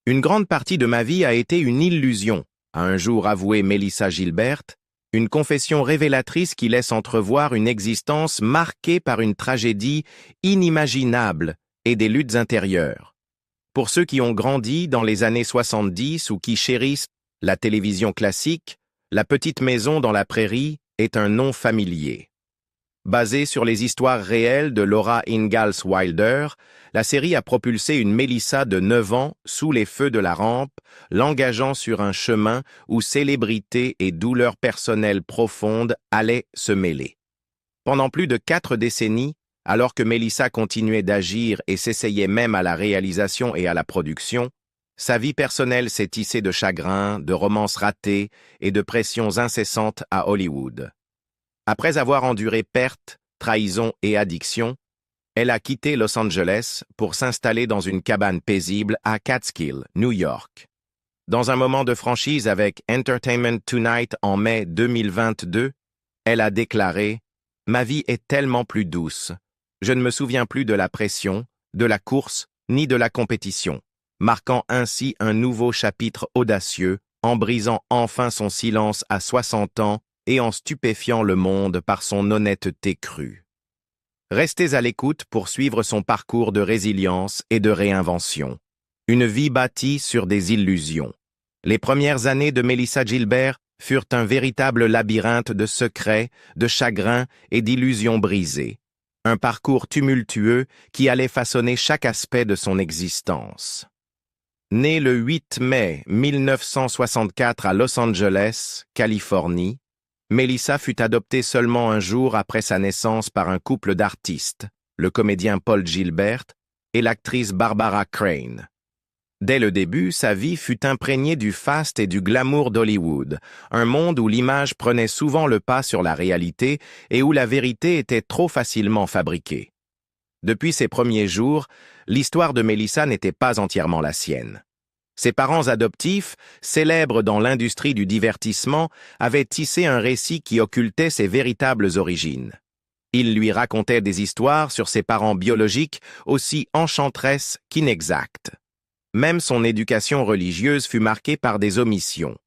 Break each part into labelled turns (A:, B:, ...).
A: Une grande partie de ma vie a été une illusion, a un jour avoué Melissa Gilbert, une confession révélatrice qui laisse entrevoir une existence marquée par une tragédie inimaginable et des luttes intérieures. Pour ceux qui ont grandi dans les années 70 ou qui chérissent la télévision classique, La petite maison dans la prairie est un nom familier. Basée sur les histoires réelles de Laura Ingalls Wilder, la série a propulsé une Melissa de 9 ans sous les feux de la rampe, l'engageant sur un chemin où célébrité et douleurs personnelles profondes allaient se mêler. Pendant plus de 4 décennies, alors que Melissa continuait d'agir et s'essayait même à la réalisation et à la production, sa vie personnelle s'est tissée de chagrins, de romances ratées et de pressions incessantes à Hollywood. Après avoir enduré pertes, trahison et addiction, elle a quitté Los Angeles pour s'installer dans une cabane paisible à Catskill, New York. Dans un moment de franchise avec Entertainment Tonight en mai 2022, elle a déclaré « Ma vie est tellement plus douce. Je ne me souviens plus de la pression, de la course, ni de la compétition », marquant ainsi un nouveau chapitre audacieux, en brisant enfin son silence à 60 ans et en stupéfiant le monde par son honnêteté crue. Restez à l'écoute pour suivre son parcours de résilience et de réinvention. Une vie bâtie sur des illusions. Les premières années de Melissa Gilbert furent un véritable labyrinthe de secrets, de chagrins et d'illusions brisées. Un parcours tumultueux qui allait façonner chaque aspect de son existence. Née le 8 mai 1964 à Los Angeles, Californie, Melissa fut adoptée seulement un jour après sa naissance par un couple d'artistes, le comédien Paul Gilbert et l'actrice Barbara Crane. Dès le début, sa vie fut imprégnée du faste et du glamour d'Hollywood, un monde où l'image prenait souvent le pas sur la réalité et où la vérité était trop facilement fabriquée. Depuis ses premiers jours, l'histoire de Melissa n'était pas entièrement la sienne. Ses parents adoptifs, célèbres dans l'industrie du divertissement, avaient tissé un récit qui occultait ses véritables origines. Ils lui racontaient des histoires sur ses parents biologiques aussi enchanteresses qu'inexactes. Même son éducation religieuse fut marquée par des omissions.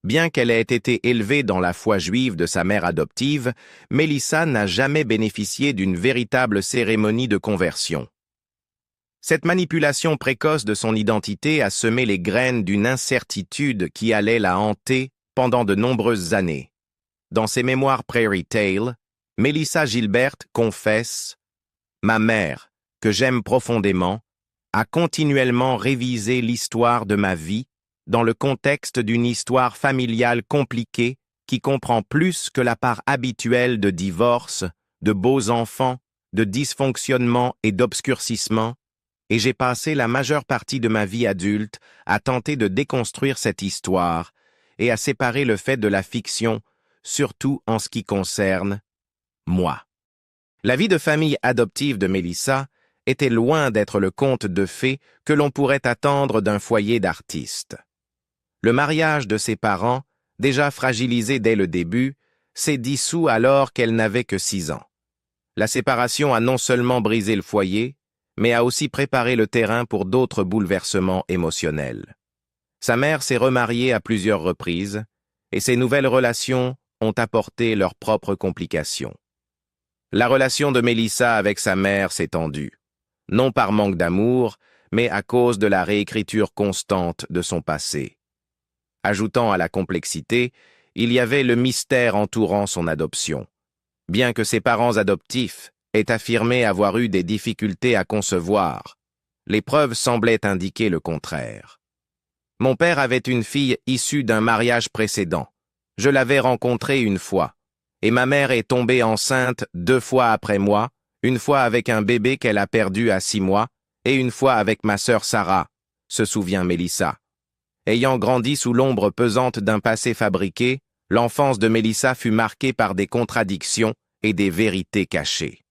A: Bien qu'elle ait été élevée dans la foi juive de sa mère adoptive, Melissa n'a jamais bénéficié d'une véritable cérémonie de conversion. Cette manipulation précoce de son identité a semé les graines d'une incertitude qui allait la hanter pendant de nombreuses années. Dans ses mémoires Prairie Tale, Melissa Gilbert confesse « Ma mère, que j'aime profondément, a continuellement révisé l'histoire de ma vie dans le contexte d'une histoire familiale compliquée qui comprend plus que la part habituelle de divorce, de beaux enfants, de dysfonctionnement et d'obscurcissement, et j'ai passé la majeure partie de ma vie adulte à tenter de déconstruire cette histoire et à séparer le fait de la fiction, surtout en ce qui concerne moi. La vie de famille adoptive de Melissa était loin d'être le conte de fées que l'on pourrait attendre d'un foyer d'artistes. Le mariage de ses parents, déjà fragilisé dès le début, s'est dissous alors qu'elle n'avait que 6 ans. La séparation a non seulement brisé le foyer, mais a aussi préparé le terrain pour d'autres bouleversements émotionnels. Sa mère s'est remariée à plusieurs reprises, et ces nouvelles relations ont apporté leurs propres complications. La relation de Melissa avec sa mère s'est tendue, non par manque d'amour, mais à cause de la réécriture constante de son passé. Ajoutant à la complexité, il y avait le mystère entourant son adoption. Bien que ses parents adoptifs aient affirmé avoir eu des difficultés à concevoir, les preuves semblaient indiquer le contraire. Mon père avait une fille issue d'un mariage précédent. Je l'avais rencontrée une fois, et ma mère est tombée enceinte 2 fois après moi, une fois avec un bébé qu'elle a perdu à 6 mois, et une fois avec ma sœur Sarah, se souvient Melissa. Ayant grandi sous l'ombre pesante d'un passé fabriqué, l'enfance de Melissa fut marquée par des contradictions et des vérités cachées.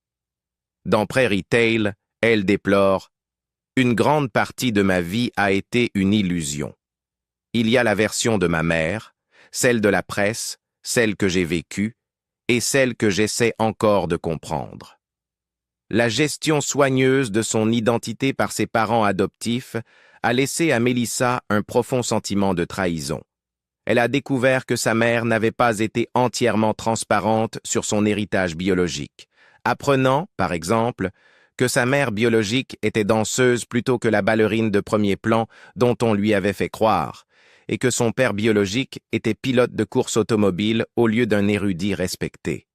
A: Dans Prairie Tale, elle déplore « Une grande partie de ma vie a été une illusion. Il y a la version de ma mère, celle de la presse, celle que j'ai vécue, et celle que j'essaie encore de comprendre. » La gestion soigneuse de son identité par ses parents adoptifs a laissé à Melissa un profond sentiment de trahison. Elle a découvert que sa mère n'avait pas été entièrement transparente sur son héritage biologique, apprenant, par exemple, que sa mère biologique était danseuse plutôt que la ballerine de premier plan dont on lui avait fait croire, et que son père biologique était pilote de course automobile au lieu d'un érudit respecté.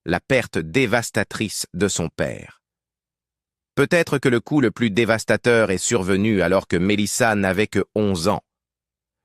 A: La perte dévastatrice de son père. Peut-être que le coup le plus dévastateur est survenu alors que Melissa n'avait que 11 ans.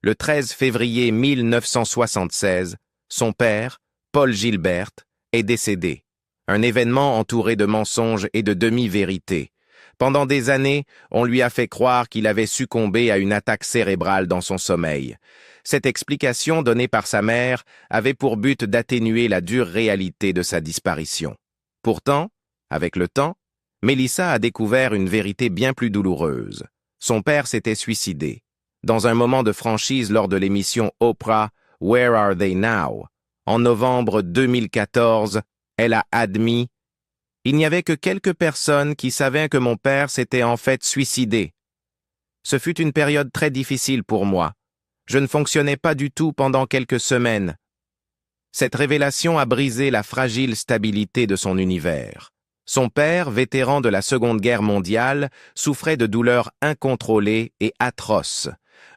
A: Le 13 février 1976, son père, Paul Gilbert, est décédé. Un événement entouré de mensonges et de demi-vérités. Pendant des années, on lui a fait croire qu'il avait succombé à une attaque cérébrale dans son sommeil. Cette explication donnée par sa mère avait pour but d'atténuer la dure réalité de sa disparition. Pourtant, avec le temps, Melissa a découvert une vérité bien plus douloureuse. Son père s'était suicidé. Dans un moment de franchise lors de l'émission Oprah « Where Are They Now ?», en novembre 2014, elle a admis « Il n'y avait que quelques personnes qui savaient que mon père s'était en fait suicidé. Ce fut une période très difficile pour moi. Je ne fonctionnais pas du tout pendant quelques semaines. » Cette révélation a brisé la fragile stabilité de son univers. Son père, vétéran de la Seconde Guerre mondiale, souffrait de douleurs incontrôlées et atroces.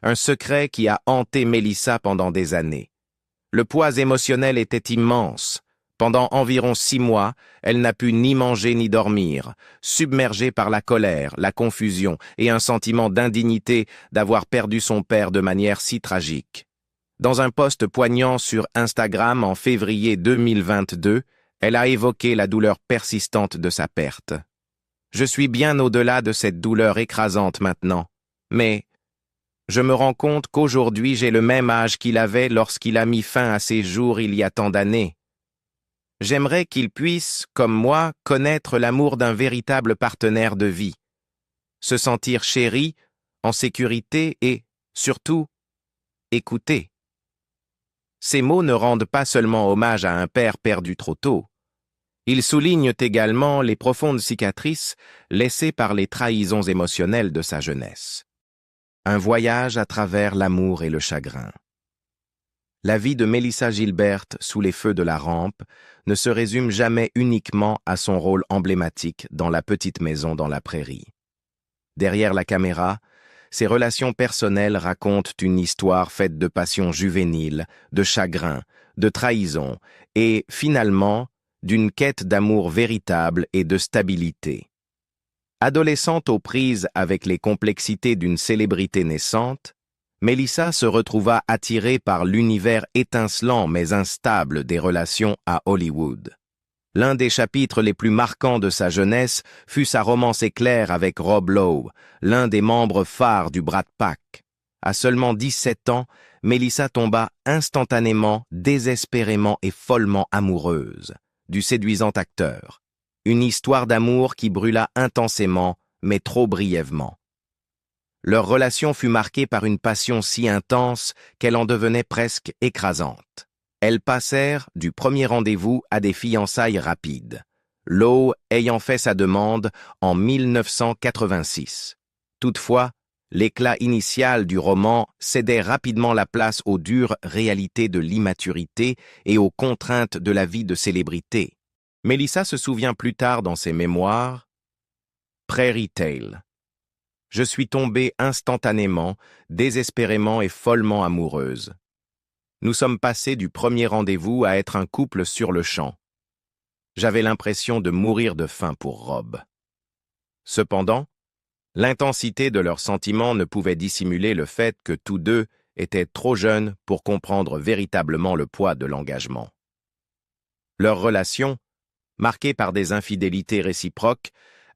A: Un secret qui a hanté Melissa pendant des années. Le poids émotionnel était immense. Pendant environ 6 mois, elle n'a pu ni manger ni dormir, submergée par la colère, la confusion et un sentiment d'indignité d'avoir perdu son père de manière si tragique. Dans un post poignant sur Instagram en février 2022, elle a évoqué la douleur persistante de sa perte. « Je suis bien au-delà de cette douleur écrasante maintenant, mais je me rends compte qu'aujourd'hui j'ai le même âge qu'il avait lorsqu'il a mis fin à ses jours il y a tant d'années. J'aimerais qu'il puisse, comme moi, connaître l'amour d'un véritable partenaire de vie, se sentir chéri, en sécurité et, surtout, écouté. » Ces mots ne rendent pas seulement hommage à un père perdu trop tôt. Ils soulignent également les profondes cicatrices laissées par les trahisons émotionnelles de sa jeunesse. Un voyage à travers l'amour et le chagrin. La vie de Melissa Gilbert sous les feux de la rampe ne se résume jamais uniquement à son rôle emblématique dans La petite maison dans la prairie. Derrière la caméra, ses relations personnelles racontent une histoire faite de passions juvéniles, de chagrin, de trahison et, finalement, d'une quête d'amour véritable et de stabilité. Adolescente aux prises avec les complexités d'une célébrité naissante, Melissa se retrouva attirée par l'univers étincelant mais instable des relations à Hollywood. L'un des chapitres les plus marquants de sa jeunesse fut sa romance éclair avec Rob Lowe, l'un des membres phares du Brat Pack. À seulement 17 ans, Melissa tomba instantanément, désespérément et follement amoureuse du séduisant acteur. Une histoire d'amour qui brûla intensément, mais trop brièvement. Leur relation fut marquée par une passion si intense qu'elle en devenait presque écrasante. Elles passèrent du premier rendez-vous à des fiançailles rapides, Lowe ayant fait sa demande en 1986. Toutefois, l'éclat initial du roman cédait rapidement la place aux dures réalités de l'immaturité et aux contraintes de la vie de célébrité. Melissa se souvient plus tard dans ses mémoires « Prairie Tale ». Je suis tombée instantanément, désespérément et follement amoureuse. Nous sommes passés du premier rendez-vous à être un couple sur le champ. J'avais l'impression de mourir de faim pour Rob. Cependant, l'intensité de leurs sentiments ne pouvait dissimuler le fait que tous deux étaient trop jeunes pour comprendre véritablement le poids de l'engagement. Leur relation, marquée par des infidélités réciproques,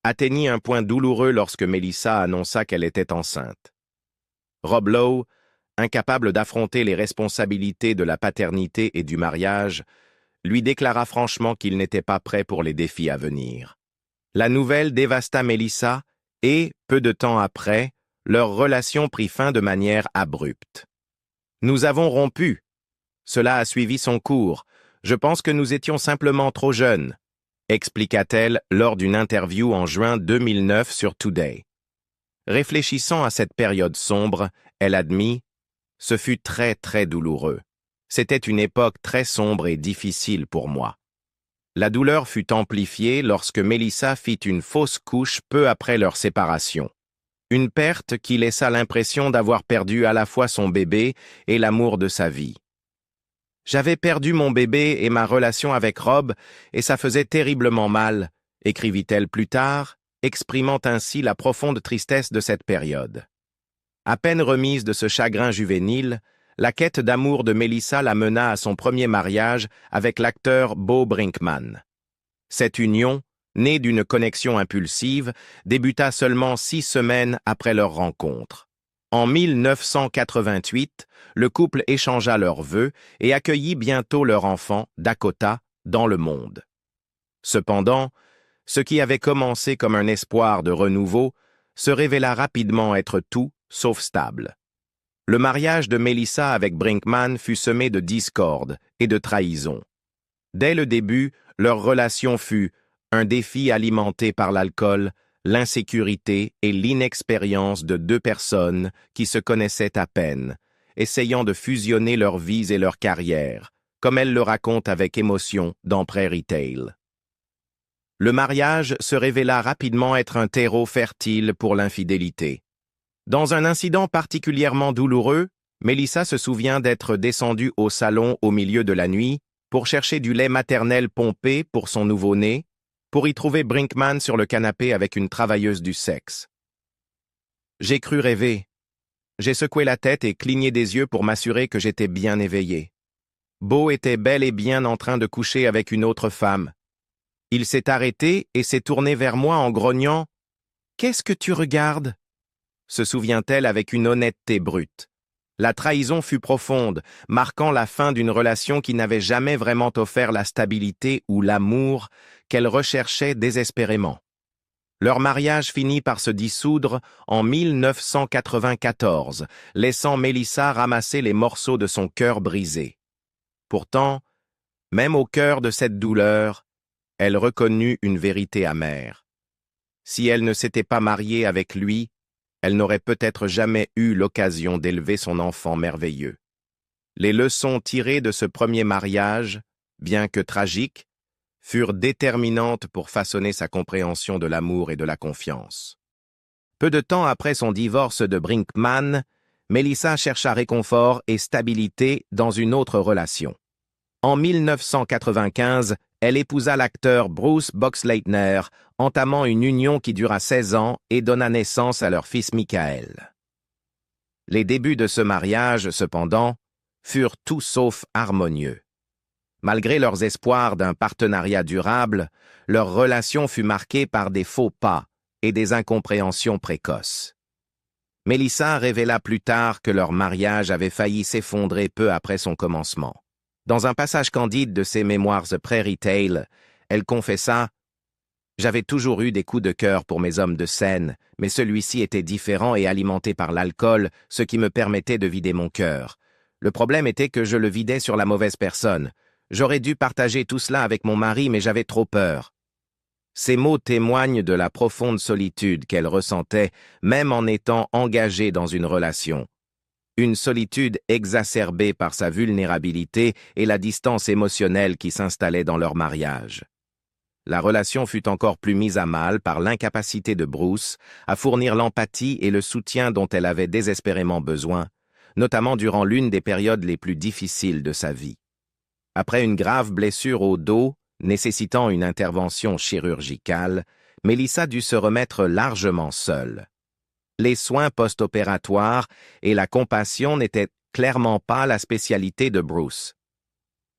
A: atteignit un point douloureux lorsque Melissa annonça qu'elle était enceinte. Rob Lowe, incapable d'affronter les responsabilités de la paternité et du mariage, lui déclara franchement qu'il n'était pas prêt pour les défis à venir. La nouvelle dévasta Melissa et, peu de temps après, leur relation prit fin de manière abrupte. « Nous avons rompu. Cela a suivi son cours. Je pense que nous étions simplement trop jeunes », expliqua-t-elle lors d'une interview en juin 2009 sur Today. Réfléchissant à cette période sombre, elle admit « Ce fut très très douloureux. C'était une époque très sombre et difficile pour moi. » La douleur fut amplifiée lorsque Melissa fit une fausse couche peu après leur séparation. Une perte qui laissa l'impression d'avoir perdu à la fois son bébé et l'amour de sa vie. « J'avais perdu mon bébé et ma relation avec Rob, et ça faisait terriblement mal, » écrivit-elle plus tard, exprimant ainsi la profonde tristesse de cette période. À peine remise de ce chagrin juvénile, la quête d'amour de Melissa la mena à son premier mariage avec l'acteur Bo Brinkman. Cette union, née d'une connexion impulsive, débuta seulement 6 semaines après leur rencontre. En 1988, le couple échangea leurs vœux et accueillit bientôt leur enfant, Dakota, dans le monde. Cependant, ce qui avait commencé comme un espoir de renouveau se révéla rapidement être tout sauf stable. Le mariage de Melissa avec Brinkman fut semé de discorde et de trahison. Dès le début, leur relation fut un défi alimenté par l'alcool, l'insécurité et l'inexpérience de 2 personnes qui se connaissaient à peine, essayant de fusionner leurs vies et leurs carrières, comme elle le raconte avec émotion dans Prairie Tale. Le mariage se révéla rapidement être un terreau fertile pour l'infidélité. Dans un incident particulièrement douloureux, Melissa se souvient d'être descendue au salon au milieu de la nuit pour chercher du lait maternel pompé pour son nouveau-né, pour y trouver Brinkman sur le canapé avec une travailleuse du sexe. « J'ai cru rêver. J'ai secoué la tête et cligné des yeux pour m'assurer que j'étais bien éveillé. Bo était bel et bien en train de coucher avec une autre femme. Il s'est arrêté et s'est tourné vers moi en grognant « Qu'est-ce que tu regardes ?» se souvient-elle avec une honnêteté brute. La trahison fut profonde, marquant la fin d'une relation qui n'avait jamais vraiment offert la stabilité ou l'amour qu'elle recherchait désespérément. Leur mariage finit par se dissoudre en 1994, laissant Melissa ramasser les morceaux de son cœur brisé. Pourtant, même au cœur de cette douleur, elle reconnut une vérité amère. Si elle ne s'était pas mariée avec lui, elle n'aurait peut-être jamais eu l'occasion d'élever son enfant merveilleux. Les leçons tirées de ce premier mariage, bien que tragiques, furent déterminantes pour façonner sa compréhension de l'amour et de la confiance. Peu de temps après son divorce de Brinkman, Melissa chercha réconfort et stabilité dans une autre relation. En 1995, elle épousa l'acteur Bruce Boxleitner, entamant une union qui dura 16 ans et donna naissance à leur fils Michael. Les débuts de ce mariage, cependant, furent tout sauf harmonieux. Malgré leurs espoirs d'un partenariat durable, leur relation fut marquée par des faux pas et des incompréhensions précoces. Melissa révéla plus tard que leur mariage avait failli s'effondrer peu après son commencement. Dans un passage candide de ses mémoires The Prairie Tale, elle confessa « J'avais toujours eu des coups de cœur pour mes hommes de scène, mais celui-ci était différent et alimenté par l'alcool, ce qui me permettait de vider mon cœur. Le problème était que je le vidais sur la mauvaise personne. J'aurais dû partager tout cela avec mon mari, mais j'avais trop peur. » Ces mots témoignent de la profonde solitude qu'elle ressentait, même en étant engagée dans une relation. Une solitude exacerbée par sa vulnérabilité et la distance émotionnelle qui s'installait dans leur mariage. La relation fut encore plus mise à mal par l'incapacité de Bruce à fournir l'empathie et le soutien dont elle avait désespérément besoin, notamment durant l'une des périodes les plus difficiles de sa vie. Après une grave blessure au dos, nécessitant une intervention chirurgicale, Melissa dut se remettre largement seule. Les soins post-opératoires et la compassion n'étaient clairement pas la spécialité de Bruce.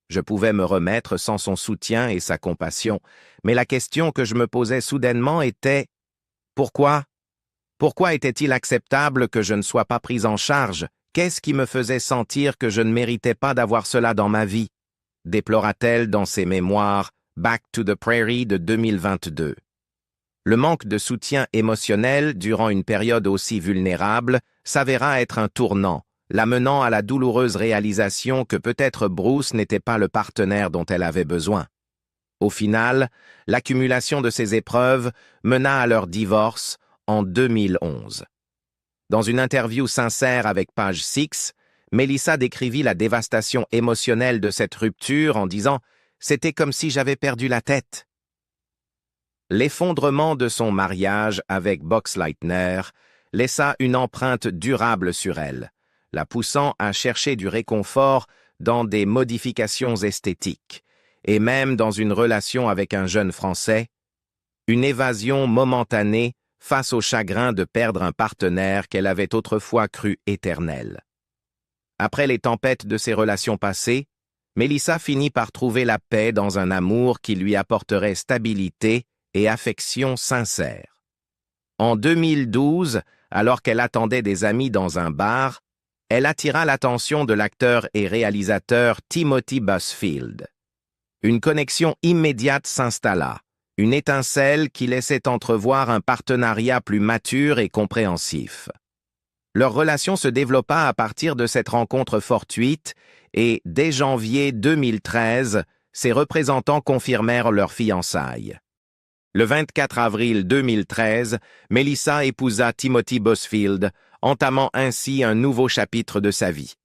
A: Je pouvais me remettre sans son soutien et sa compassion, mais la question que je me posais soudainement était « Pourquoi? Pourquoi était-il acceptable que je ne sois pas prise en charge? Qu'est-ce qui me faisait sentir que je ne méritais pas d'avoir cela dans ma vie ?» déplora-t-elle dans ses mémoires Back to the Prairie de 2022. Le manque de soutien émotionnel durant une période aussi vulnérable s'avéra être un tournant, l'amenant à la douloureuse réalisation que peut-être Bruce n'était pas le partenaire dont elle avait besoin. Au final, l'accumulation de ces épreuves mena à leur divorce en 2011. Dans une interview sincère avec Page Six, Melissa décrivit la dévastation émotionnelle de cette rupture en disant « C'était comme si j'avais perdu la tête ». L'effondrement de son mariage avec Boxleitner laissa une empreinte durable sur elle, la poussant à chercher du réconfort dans des modifications esthétiques, et même dans une relation avec un jeune Français, une évasion momentanée face au chagrin de perdre un partenaire qu'elle avait autrefois cru éternel. Après les tempêtes de ses relations passées, Melissa finit par trouver la paix dans un amour qui lui apporterait stabilité et affection sincère. En 2012, alors qu'elle attendait des amis dans un bar, elle attira l'attention de l'acteur et réalisateur Timothy Busfield. Une connexion immédiate s'installa, une étincelle qui laissait entrevoir un partenariat plus mature et compréhensif. Leur relation se développa à partir de cette rencontre fortuite et, dès janvier 2013, ses représentants confirmèrent leur fiançailles. Le 24 avril 2013, Melissa épousa Timothy Busfield, entamant ainsi un nouveau chapitre de sa vie.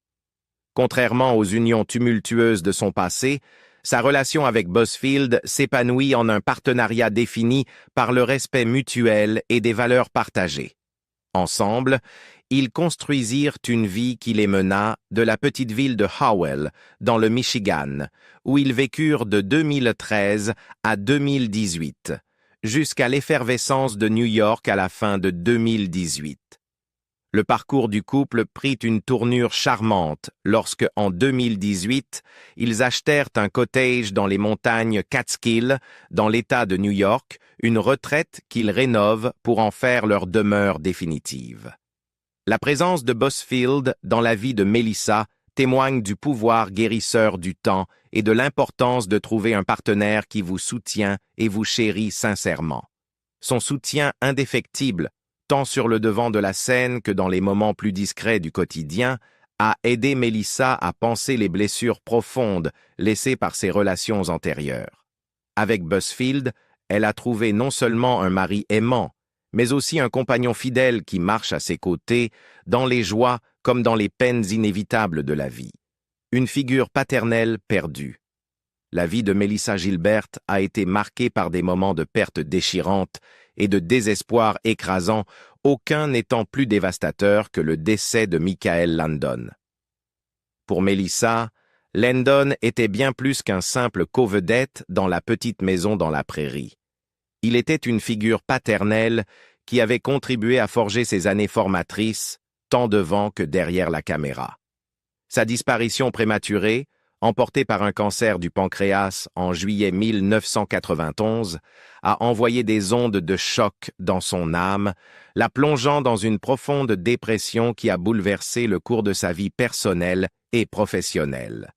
A: Contrairement aux unions tumultueuses de son passé, sa relation avec Busfield s'épanouit en un partenariat défini par le respect mutuel et des valeurs partagées. Ensemble, ils construisirent une vie qui les mena de la petite ville de Howell, dans le Michigan, où ils vécurent de 2013 à 2018, jusqu'à l'effervescence de New York à la fin de 2018. Le parcours du couple prit une tournure charmante lorsque, en 2018, ils achetèrent un cottage dans les montagnes Catskill, dans l'État de New York, une retraite qu'ils rénovent pour en faire leur demeure définitive. La présence de Busfield dans la vie de Melissa témoigne du pouvoir guérisseur du temps et de l'importance de trouver un partenaire qui vous soutient et vous chérit sincèrement. Son soutien indéfectible, tant sur le devant de la scène que dans les moments plus discrets du quotidien, a aidé Melissa à panser les blessures profondes laissées par ses relations antérieures. Avec Busfield, elle a trouvé non seulement un mari aimant, mais aussi un compagnon fidèle qui marche à ses côtés, dans les joies comme dans les peines inévitables de la vie. Une figure paternelle perdue. La vie de Melissa Gilbert a été marquée par des moments de perte déchirante et de désespoir écrasant, aucun n'étant plus dévastateur que le décès de Michael Landon. Pour Melissa, Landon était bien plus qu'un simple covedette dans la petite maison dans la prairie. Il était une figure paternelle qui avait contribué à forger ses années formatrices, tant devant que derrière la caméra. Sa disparition prématurée, emportée par un cancer du pancréas en juillet 1991, a envoyé des ondes de choc dans son âme, la plongeant dans une profonde dépression qui a bouleversé le cours de sa vie personnelle et professionnelle.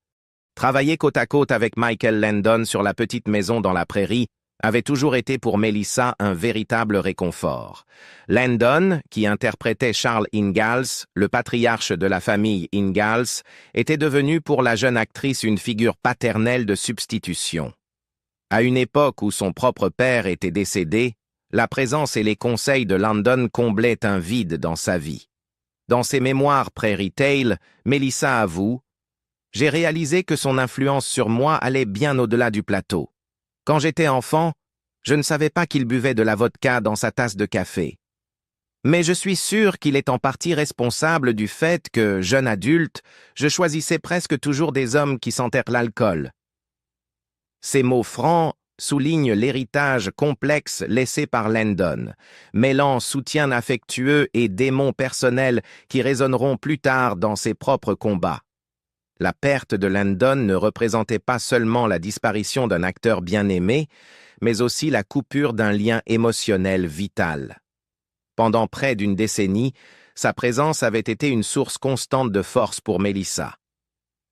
A: Travailler côte à côte avec Michael Landon sur la petite maison dans la prairie avait toujours été pour Melissa un véritable réconfort. Landon, qui interprétait Charles Ingalls, le patriarche de la famille Ingalls, était devenu pour la jeune actrice une figure paternelle de substitution. À une époque où son propre père était décédé, la présence et les conseils de Landon comblaient un vide dans sa vie. Dans ses mémoires Prairie Tale, Melissa avoue « J'ai réalisé que son influence sur moi allait bien au-delà du plateau. Quand j'étais enfant, je ne savais pas qu'il buvait de la vodka dans sa tasse de café. Mais je suis sûr qu'il est en partie responsable du fait que, jeune adulte, je choisissais presque toujours des hommes qui sentaient l'alcool. » Ces mots francs soulignent l'héritage complexe laissé par Landon, mêlant soutien affectueux et démons personnels qui résonneront plus tard dans ses propres combats. La perte de Landon ne représentait pas seulement la disparition d'un acteur bien aimé, mais aussi la coupure d'un lien émotionnel vital. Pendant près d'une décennie, sa présence avait été une source constante de force pour Melissa,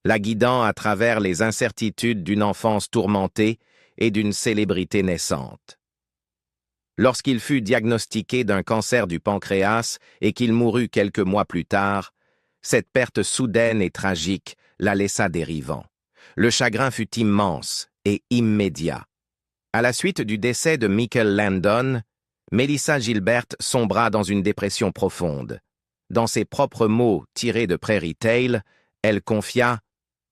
A: la guidant à travers les incertitudes d'une enfance tourmentée et d'une célébrité naissante. Lorsqu'il fut diagnostiqué d'un cancer du pancréas et qu'il mourut quelques mois plus tard, cette perte soudaine et tragique la laissa dérivant. Le chagrin fut immense et immédiat. À la suite du décès de Michael Landon, Melissa Gilbert sombra dans une dépression profonde. Dans ses propres mots tirés de Prairie Tale, elle confia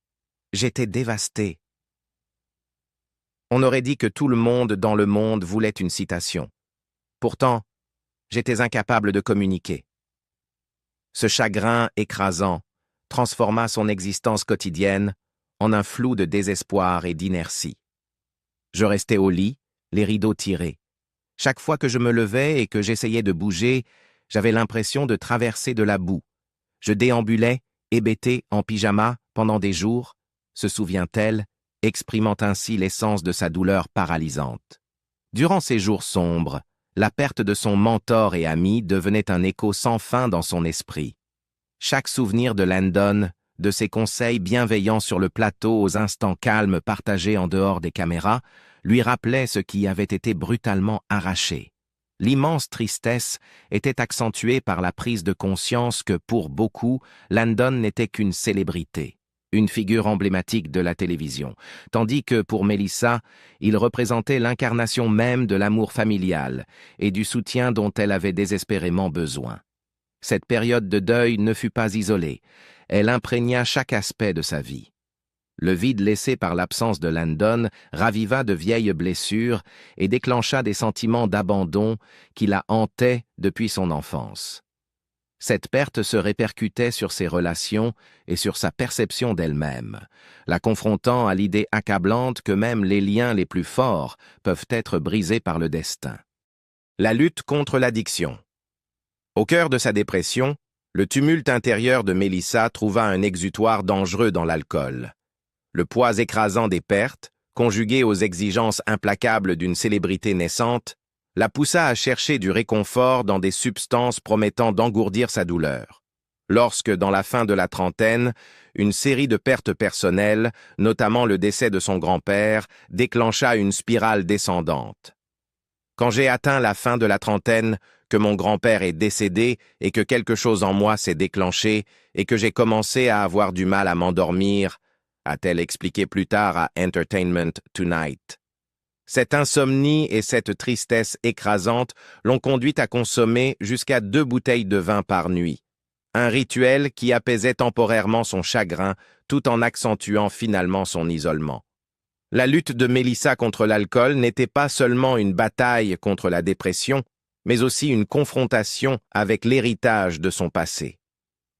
A: « J'étais dévastée. » On aurait dit que tout le monde dans le monde voulait une citation. Pourtant, j'étais incapable de communiquer. Ce chagrin écrasant transforma son existence quotidienne en un flou de désespoir et d'inertie. Je restais au lit, les rideaux tirés. Chaque fois que je me levais et que j'essayais de bouger, j'avais l'impression de traverser de la boue. Je déambulais, hébété, en pyjama, pendant des jours, se souvient-elle, exprimant ainsi l'essence de sa douleur paralysante. Durant ces jours sombres, la perte de son mentor et ami devenait un écho sans fin dans son esprit. Chaque souvenir de Landon, de ses conseils bienveillants sur le plateau aux instants calmes partagés en dehors des caméras, lui rappelait ce qui avait été brutalement arraché. L'immense tristesse était accentuée par la prise de conscience que, pour beaucoup, Landon n'était qu'une célébrité, une figure emblématique de la télévision, tandis que, pour Melissa, il représentait l'incarnation même de l'amour familial et du soutien dont elle avait désespérément besoin. Cette période de deuil ne fut pas isolée, elle imprégna chaque aspect de sa vie. Le vide laissé par l'absence de Landon raviva de vieilles blessures et déclencha des sentiments d'abandon qui la hantaient depuis son enfance. Cette perte se répercutait sur ses relations et sur sa perception d'elle-même, la confrontant à l'idée accablante que même les liens les plus forts peuvent être brisés par le destin. La lutte contre l'addiction. Au cœur de sa dépression, le tumulte intérieur de Melissa trouva un exutoire dangereux dans l'alcool. Le poids écrasant des pertes, conjugué aux exigences implacables d'une célébrité naissante, la poussa à chercher du réconfort dans des substances promettant d'engourdir sa douleur. Lorsque, dans la fin de la trentaine, une série de pertes personnelles, notamment le décès de son grand-père, déclencha une spirale descendante. Quand j'ai atteint la fin de la trentaine, que mon grand-père est décédé et que quelque chose en moi s'est déclenché et que j'ai commencé à avoir du mal à m'endormir, a-t-elle expliqué plus tard à Entertainment Tonight. Cette insomnie et cette tristesse écrasante l'ont conduite à consommer jusqu'à 2 bouteilles de vin par nuit. Un rituel qui apaisait temporairement son chagrin tout en accentuant finalement son isolement. La lutte de Melissa contre l'alcool n'était pas seulement une bataille contre la dépression, mais aussi une confrontation avec l'héritage de son passé.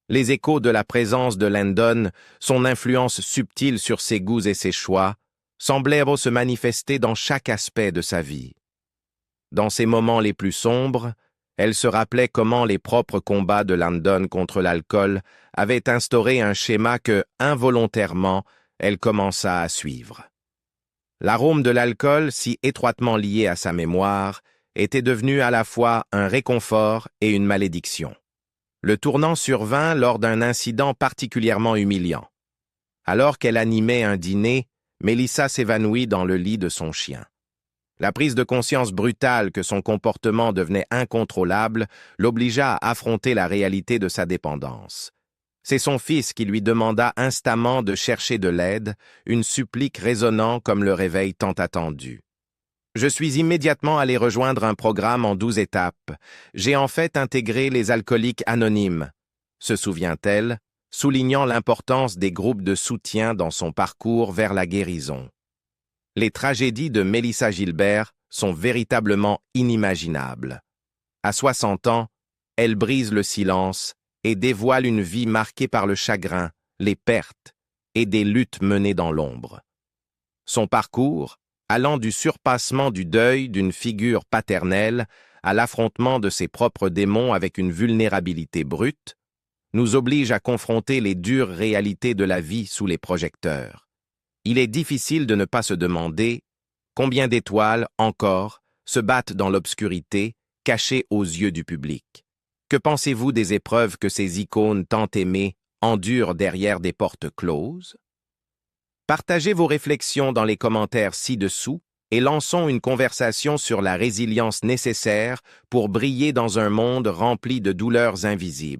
A: Les échos de la présence de Landon, son influence subtile sur ses goûts et ses choix, semblèrent se manifester dans chaque aspect de sa vie. Dans ses moments les plus sombres, elle se rappelait comment les propres combats de Landon contre l'alcool avaient instauré un schéma que, involontairement, elle commença à suivre. L'arôme de l'alcool, si étroitement lié à sa mémoire, était devenu à la fois un réconfort et une malédiction. Le tournant survint lors d'un incident particulièrement humiliant. Alors qu'elle animait un dîner, Melissa s'évanouit dans le lit de son chien. La prise de conscience brutale que son comportement devenait incontrôlable l'obligea à affronter la réalité de sa dépendance. C'est son fils qui lui demanda instamment de chercher de l'aide, une supplique résonnant comme le réveil tant attendu. Je suis immédiatement allé rejoindre un programme en 12 étapes. J'ai en fait intégré les alcooliques anonymes, se souvient-elle, soulignant l'importance des groupes de soutien dans son parcours vers la guérison. Les tragédies de Melissa Gilbert sont véritablement inimaginables. À 60 ans, elle brise le silence et dévoile une vie marquée par le chagrin, les pertes et des luttes menées dans l'ombre. Son parcours, allant du surpassement du deuil d'une figure paternelle à l'affrontement de ses propres démons avec une vulnérabilité brute, nous oblige à confronter les dures réalités de la vie sous les projecteurs. Il est difficile de ne pas se demander combien d'étoiles, encore, se battent dans l'obscurité, cachées aux yeux du public. Que pensez-vous des épreuves que ces icônes tant aimées endurent derrière des portes closes? Partagez vos réflexions dans les commentaires ci-dessous et lançons une conversation sur la résilience nécessaire pour briller dans un monde rempli de douleurs invisibles.